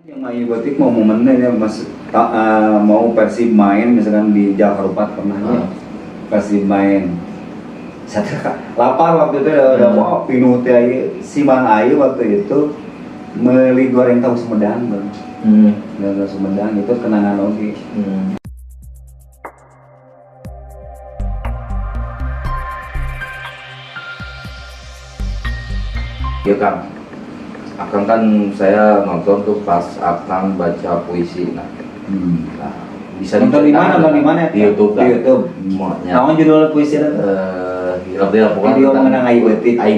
Yang Ayu Batik mau momennya ya mas mau Persib main misalkan di Jakarta pernah ya Persib main saya lapar waktu itu udah wow pinuh teh si Mang Ayu waktu itu meli goreng tahu Sumedang bang tahu Sumedang itu kenangan oke ya Kang. Akang kan saya nonton tuh pas Akang baca puisi nah bisa nonton di mana di YouTube kan? Di YouTube. Namun judul puisi video mengenang Ayu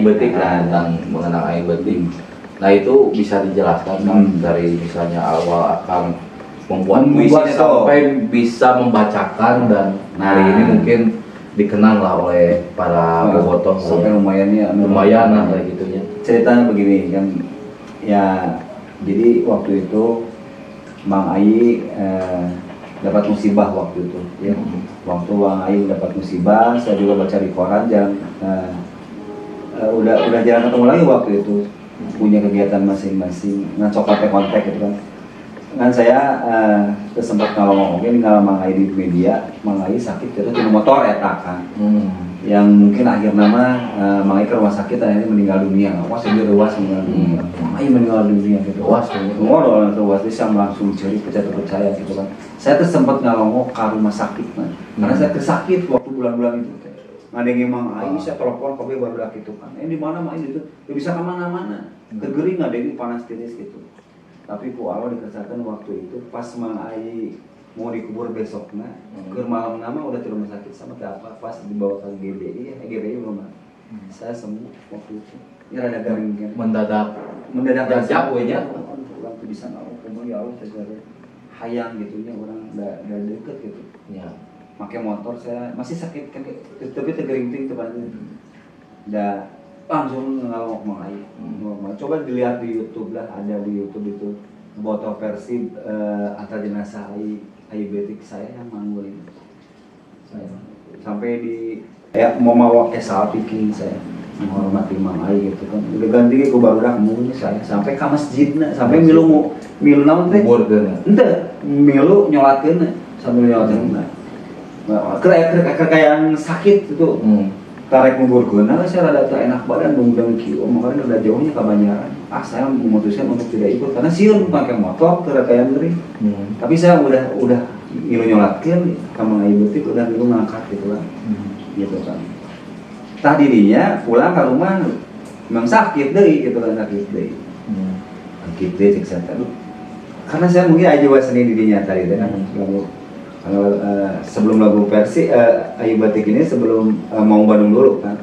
Batik kan dan mengenang Ayu Batik. Nah itu bisa dijelaskan kan dari misalnya awal Akang membuat puisi sampai bisa membacakan dan hari ini mungkin dikenal lah oleh para bobotoh sampai lumayan lah kayak gitunya. Ceritanya begini kan ya, jadi waktu itu Mang Ayi dapat musibah waktu itu ya. Waktu Mang Ayi dapat musibah, saya juga baca di koran dan udah jarang ketemu lagi waktu itu, punya kegiatan masing-masing, ngacok kontak gitu kan saya sempat ngomongin dengan Mang Ayi di media. Mang Ayi sakit terus di motor kan yang mungkin akhir nama Mang Ayi ke rumah sakit akhirnya meninggal dunia. Wah saya ruas meninggal dunia. Mang Ayi meninggal dunia gitu. Ruas bisa langsung cari percaya gitu kan. Saya tuh sempat ngalongok ke rumah sakit kan. Karena saya tersakit waktu bulan-bulan itu. Ngadengin Mang Ayi saya telepon kopi baru gitu kan. Di mana Mang Ayi itu? Gak bisa kemana-mana. Kegering ngadengin panas tiris gitu. Tapi ku Allah dikerjakan waktu itu pas Mang Ayi mau dikubur besoknya ke malam nama udah di rumah sakit sama kayak apa pas dibawa ke GBI belum saya sembuh waktu itu ini rada garing kan mendadak jauh ya orang tuh bisa ngomong ya Allah saya hayang gitunya orang udah deket gitu ya pakai motor saya masih sakit kan tapi tergering-gering tepatnya udah langsung ngalok Mang Ayi coba dilihat di YouTube lah, ada di YouTube itu foto versi antar jenazah Ayu Batik saya yang manggul ini saya sampai di mau mawa kesal bikin saya menghormati Mang Ayi gitu kan udah ganti ke barudak mulu saya sampai ke masjidnya sampai milu naon teh ente milu nyolatkeun sambil nyolatkeun kekayaan sakit itu tarik menggurkeun saya rada enak badan bung kieu makanya udah jauhnya ke Banjaran saya memutuskan untuk tidak ikut karena sieun pakai motor kerekayaan ngeri tapi saya udah ngilu nyolatkeun ka Mang Ayu Batik udah ngilu ngangkat gitu kan gitu kan tah dirinya pulang ke rumah memang sakit deui gitu kan sakit deui sakit deui cek saya karena saya mungkin aja seni dirinya tadi kan kalau sebelum lagu versi Ayu Batik ini sebelum mau Bandung dulu kan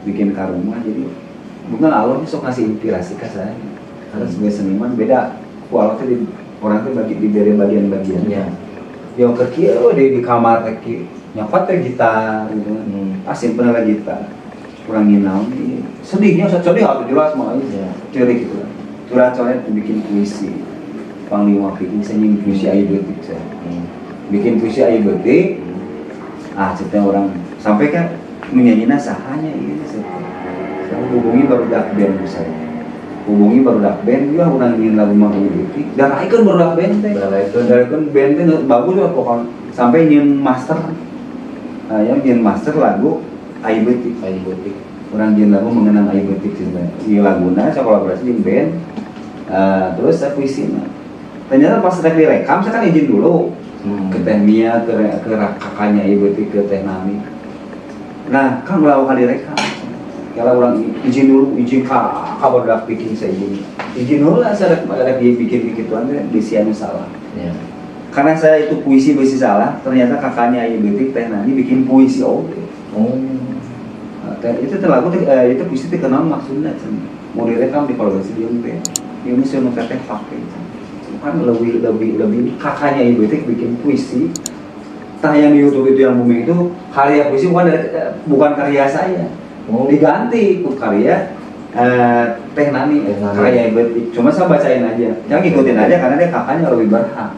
bikin ke rumah jadi mungkin Allah sok ngasih inspirasi ke saya karena sebagai seniman beda Allah tuh orang tuh bagi di bagian-bagiannya yang kecil di kamar teh nyapat teh gitar gitu asin pernah gitar kurang nginau sedihnya sedih atau jelas mah aja ciri gitu kan curah coret bikin puisi panglima bikin senyum puisi Ayu Batik saya bikin puisi Ayu Batik cerita orang sampai kan menyanyinya sahanya ini saya hubungi baru dak band saya hubungi baru dak band juga orang ingin lagu Mang Ayu Batik dan ikon baru dak band teh dari kan band teh bagus lah pokoknya sampai ingin master yang master lagu Ayu Batik orang ingin lagu mengenang Ayu Batik di laguna saya kolaborasi di band terus saya puisi ternyata pas saya direkam saya kan izin dulu ke Teh Mia, ke kakaknya Ayu Batik, ke Teh Nami. Nah, kan melakukan direkam. Kalau orang izin dulu, izin kabar dak bikin saya izin dulu lah saya ada bikin tuan di sianu salah. Karena saya itu puisi salah, ternyata kakaknya Ayu Batik, Teh Nami bikin puisi itu lagu itu puisi terkenal maksudnya mau direkam di kolaborasi di band. Ini saya mau teteh pakai. Kan lebih kakaknya Ayu Batik bikin puisi tayang di YouTube itu yang booming itu karya puisi bukan karya saya diganti ke karya Teh Nani karya Ayu Batik cuma saya bacain aja jangan ngikutin aja karena dia kakaknya lebih berhak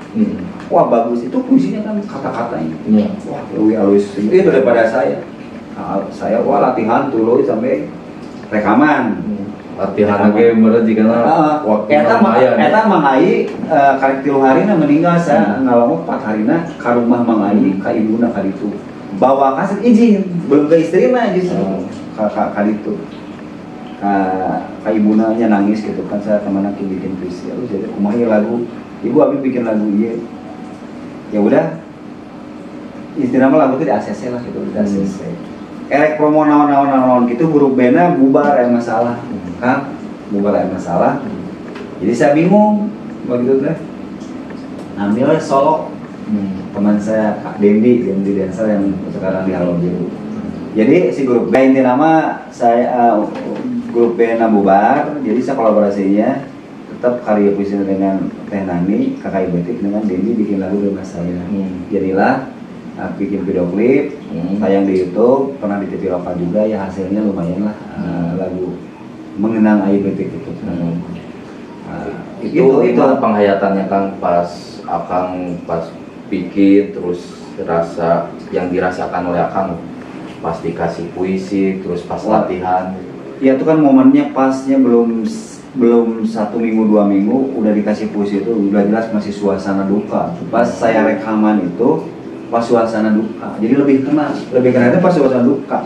wah bagus itu puisinya kan kata-katanya wah lebih halus itu daripada saya wah latihan dulu sampai rekaman latihan lagi berarti karena waktu eta Mang Ai karek 3 harina meninggal saya ngalamun 4 harina ka rumah Mang Ai ka ibuna ka ditu bawa kaset izin belum ke istrina justru ka ditu ka ibuna nya nangis gitu kan saya teman aku bikin puisi jadi kumaha lagu ibu abi bikin lagu ieu ya udah istilahnya lagu itu di ACC lah gitu di ACC erek promo naon gitu huruf bena bubar yang masalah kan bubar yang masalah jadi saya bingung begitu teh ambil solo teman saya Kak Dendi dancer yang sekarang di Halo Biru jadi si grup band nama saya grup band bubar jadi saya kolaborasinya tetap karya puisi dengan Teh Nani Kakak Ibetik dengan Dendi bikin lagu dengan saya jadilah bikin video klip, tayang di YouTube, pernah di TV lokal juga ya hasilnya lumayan lah lagu mengenang Ayu Betik itu. Itu penghayatannya Kang pas Akang pas bikin terus rasa yang dirasakan oleh Akang pas dikasih puisi terus pas latihan. Ya itu kan momennya pasnya belum 1 minggu 2 minggu udah dikasih puisi itu udah jelas masih suasana duka. Pas saya rekaman itu pas suasana duka, jadi lebih kena itu pas suasana duka.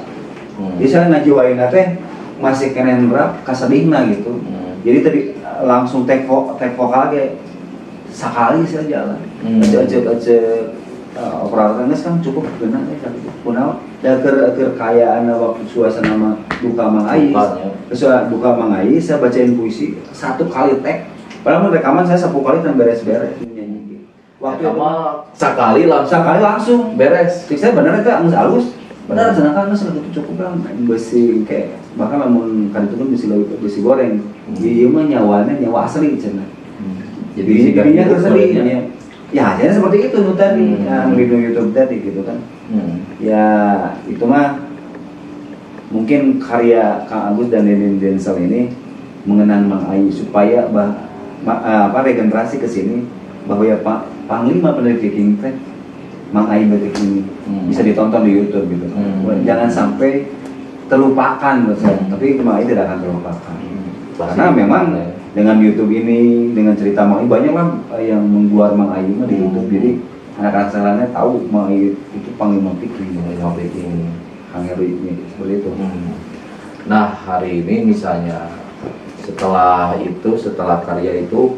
Jadi saya ngajiwain teh masih kena rap kasadihna gitu. Jadi tadi langsung take vokal ge sekali saya jalan. Aja operatornya kan cukup benar ya tapi kunaon da keur kayaan waktu suasana duka Mang Ai. Duka Mang Ai saya bacain puisi 1 kali take. Padahal rekaman saya 10 kali dan beres-beres. Waktu itu sekali langsung beres. Saya benar itu harus halus. Benar sedangkan itu cukup lah besi kayak bahkan namun kan itu kan besi goreng. Jadi mah nyawa asli cenah. Jadi jadinya asli ya hasilnya seperti itu tuh tadi yang di YouTube tadi gitu kan. Ya itu mah mungkin karya Kang Agus dan Deden Denzel ini mengenang Mang Ai supaya regenerasi ke sini bahwa ya Panglima peneliti King teh Mang Ai Betik ini bisa ditonton di YouTube gitu. Jangan sampai terlupakan menurut saya. Tapi Mang Ai tidak akan terlupakan. Karena memang dengan YouTube ini dengan cerita Mang Ai banyak lah yang membuat Mang Ai di YouTube. Jadi anak-anak salahnya tahu Mang Ai itu Panglima Fikri, Kang Heru ini seperti itu. Nah hari ini misalnya setelah karya itu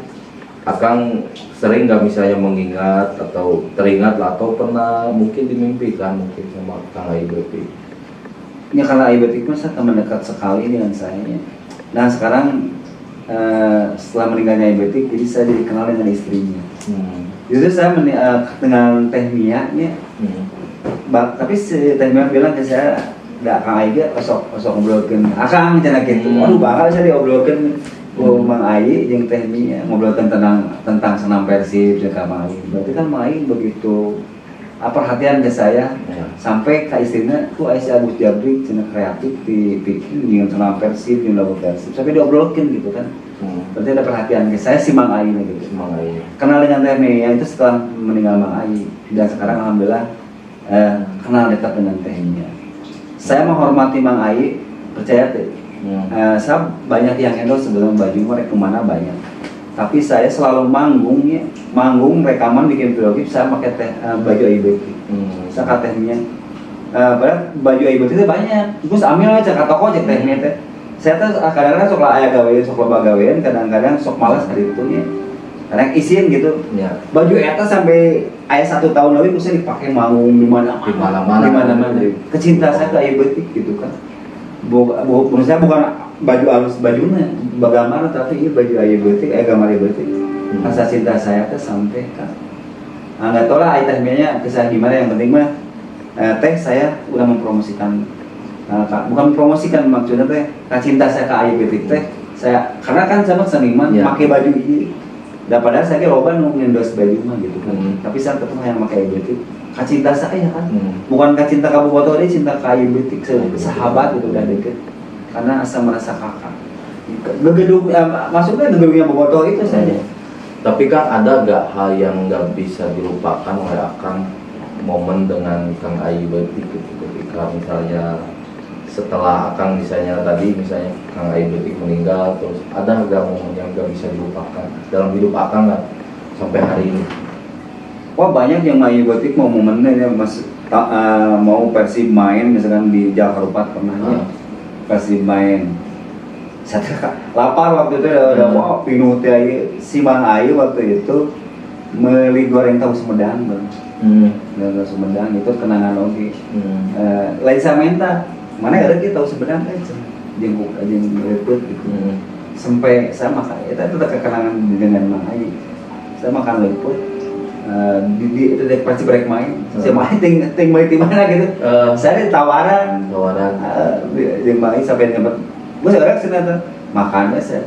Akang sering nggak misalnya mengingat atau teringat lah atau pernah mungkin dimimpikan mungkin sama Kang Ai Betik. Ya kalau Ai Betik masa teman dekat sekali dengan saya. Nah sekarang setelah meninggalnya Ai Betik, jadi saya dikenal dengan istrinya. Justru saya dengan Teh Mia nya, tapi si Teh Mia bilang ke saya, "Dak Kang Ai ge osok ngobrolkeun Akang cenah kitu." Waduh bakal saya diobrolkeun Mang Ai jeung Teh Mia ngobrolkeun tentang senam Persib jeung Mang Ai. Berarti kan Mang Ai begitu perhatian ke saya sampai ke istrinya tuh Aisyah Agus Jabrik cenah kreatif di bikin jeung senam Persib jeung lagu Persib sampai diobrolkeun gitu kan. Berarti ada perhatian ke saya si Mang Ai gitu. Mang Ai Kenal dengan Teh Mia itu setelah meninggal Mang Ai dan sekarang alhamdulillah kenal dekat dengan Teh Mia. Saya menghormati Mang Ai, percaya deh. Saya banyak yang endorse sebelum baju mereka kemana banyak, tapi saya selalu manggung rekaman bikin video klip saya pakai baju Ai Betik. Saya katanya baju Ai Betik itu banyak, terus ambil aja ke toko aja tehnya teh. Saya tuh kadang-kadang sok lah ayah gawean, sok loba gawean, kadang-kadang sok malas hari itu nya. Kadang isin gitu. Baju eta sampai ayah 1 tahun lebih bisa dipakai manggung di mana-mana. Kecinta saya ke Ai Betik gitu kan. Menurut saya bukan baju halus bajunya bagaimana tapi ini baju Ai Betik, gambar Ai Betik. Rasa cinta saya tuh sampai kan. Nggak tahu lah Teh Mia ke saya gimana, yang penting mah Teh saya udah mempromosikan bukan mempromosikan maksudnya Teh cinta saya ke Ai Betik Teh saya karena kan sama seniman pakai baju ini. Padahal saya loba ngendorse baju mah gitu kan. Tapi saya tetap yang pakai Ai Betik. Cinta saya kan, bukan cinta kamu foto ini, cinta ke Ai Betik sahabat gitu udah deket, karena asa merasa kakak. Gegedung, maksudnya gegedungnya bobotoh itu saja. Tapi kan ada gak hal yang gak bisa dilupakan oleh Akang momen dengan Kang Ai Betik gitu, ketika misalnya setelah Akang misalnya tadi Kang Ai Betik meninggal, terus ada nggak momen yang nggak bisa dilupakan dalam hidup Akang nggak sampai hari ini? Wah banyak yang Ai Betik mau momennya ya, mau Persib main misalkan di Jakarta pernah ya. Persib main. Saya lapar waktu itu udah wah pinuti aja si Mang Ai waktu itu beli goreng tahu Sumedang bang. Tahu Sumedang itu kenangan oke. Lain saya minta mana ada kita tahu Sumedang kan jenguk aja ngeliput gitu. Sampai saya makan itu kenangan dengan Mang Ai. Saya makan liput di itu pasti break main. Saya main ting main di mana gitu. Saya tawaran yang Mang Ai sampai dapat gue sekarang senang makannya saya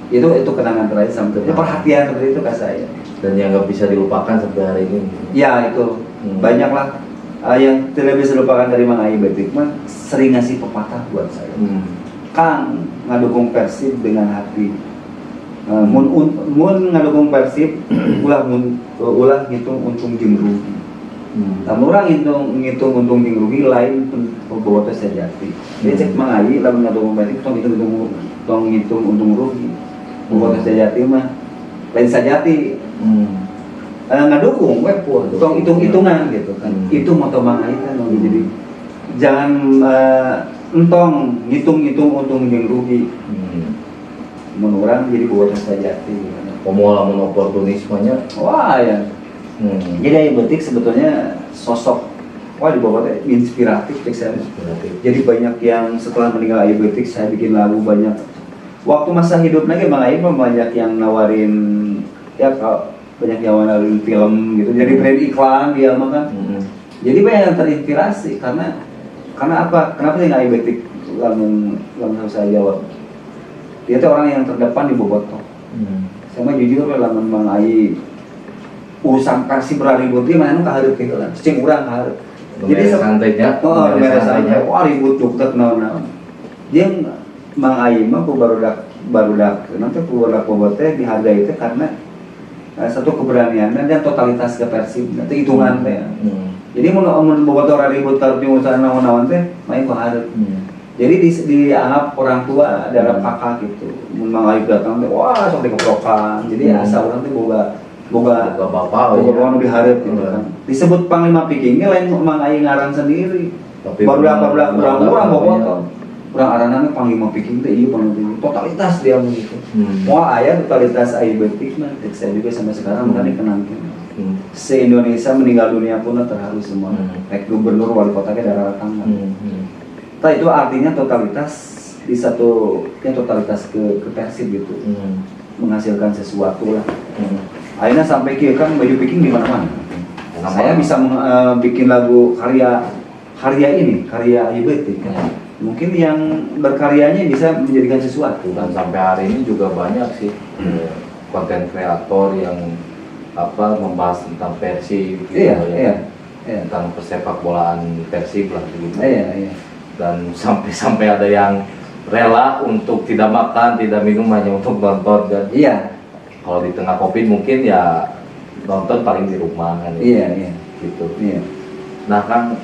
itu kenangan terakhir sampai itu perhatian seperti itu ke saya dan yang nggak bisa dilupakan sampai hari ini. Ya itu banyak lah yang tidak bisa dilupakan dari Mang Ai Betik mah sering ngasih pepatah buat saya. Kang ngadukung Persib dengan hati. Mun ngadukung Persib ulah ngitung untung jeung rugi. Kamu orang ngitung untung jeung rugi lain bobotoh sejati. Dia cek Mang Ai lamun ngadukung Persib tong ngitung untung rugi. Bobotoh sejati mah lain sajati. Ngadukung we tong hitung-hitungan gitu kan. Itu moto Mang Ai kan jadi jangan entong ngitung-ngitung untung jeung rugi. Mun urang jadi bobotoh sejati. Lamun oportunismenya wah ya. Jadi Ai Betik sebetulnya sosok di bawah inspiratif cek saya. Jadi banyak yang setelah meninggal Ai Betik saya bikin lagu banyak. Waktu masa hidup lagi Mang Ai banyak yang nawarin ya banyak yang nawarin film gitu. Jadi brand iklan dia mah kan. Jadi banyak yang terinspirasi karena apa? Kenapa sih Ai Betik lamun saya jawab? Dia tuh orang yang terdepan di Bobotoh. Saya mah jujur lamun Mang Ai urusan Persib ribut dia mana kahareup kitu lah. Cing urang kahareup. Jadi santainya, santai. Wah ribut dokter naon-naon. Jeung Mang Ai mah ku barudak nanti ku barudak bobotoh dihargai teh karena satu keberaniannya dan totalitas ke Persib. Nanti hitungan teh. Jadi mun bobotoh ribut karep urusan naon-naon teh main kahareup. Jadi dianggap orang tua adalah kakak gitu. Mun Mang Ai datang teh wah sok dikeprokan. Jadi asa urang teh boga bapak nu dihareup gitu kan. Disebut Panglima Piking ini lain Mang Ai ngaran sendiri. Baru urang bobotoh. Urang aranna Panglima Piking teh ieu Panglima totalitas dia gitu. Moal aya totalitas Ai Betik mah saya juga sampai sekarang makanya kenangkeun. Se-Indonesia meninggal dunia pun terharu semua. Baik gubernur wali kota ke daerah tangga. Itu artinya totalitas di satu totalitas ke Persib gitu. Menghasilkan sesuatu lah. Akhirnya sampai kieu kan baju Piking di mana-mana. Saya bisa bikin lagu karya Ai Betik. Mungkin yang berkaryanya bisa menjadikan sesuatu. Dan sampai hari ini juga banyak sih konten kreator yang membahas tentang Persib gitu tentang persepak bolaan Persib lah gitu. Dan sampai ada yang rela untuk tidak makan, tidak minum hanya untuk nonton kan. Kalau di tengah Covid mungkin ya nonton paling di rumah kan. Gitu. Nah Kang,